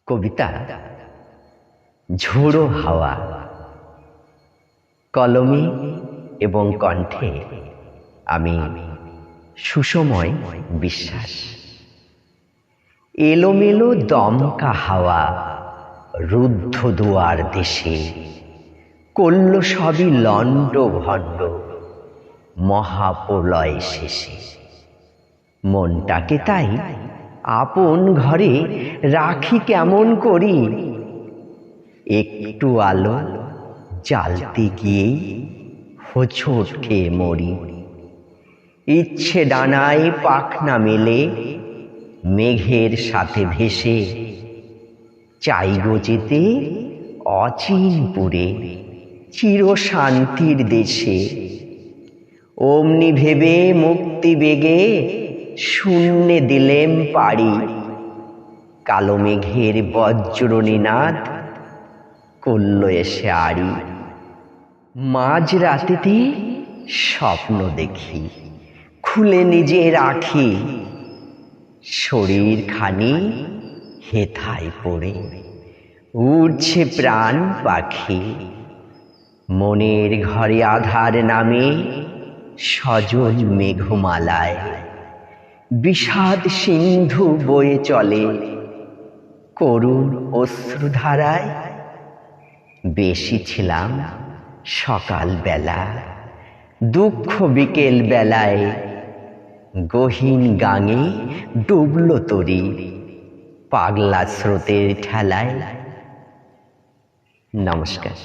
কবিতা ঝোড়ো হাওয়া। কলমে এবং কণ্ঠে আমি সুসময় বিশ্বাস। এলোমেলো দমকা হাওয়া রুদ্ধ দুয়ার দেশে করল সবই লণ্ড ভণ্ড মহাপ্রলয় শেষে। মনটাকে তাই আপন ঘরে রাখি কেমন করি, একটু আলো জ্বালতে গিয়েই হোঁচট খেয়ে মরি। ইচ্ছে ডানায় পাখনা মেলে মেঘের সাথে ভেসে চাইগো যেতে অচিনপুরে চির শান্তির দেশে। অমনি ভেবে মুক্তি বেগে শূন্যে দিলেম পাড়ি, কালো মেঘের বজ্রনিনাদ করল এসে আড়ি। মাঝ রাতেতে স্বপ্ন দেখি খুলে নিজে রাখি, শরীর খানি হেথায় পড়ে উড়ছে প্রাণ পাখি। মনের ঘরে আধার নামে সজল মেঘমালায় বিষাদ সিন্ধু বয়ে চলে করুণ অশ্রুধারায়। বেশি ছিলাম সকাল বেলা দুঃখ বিকেল বেলায়, গহীন গাঙে ডুবল তরি পাগলা স্রোতের ঠেলায়। নমস্কার।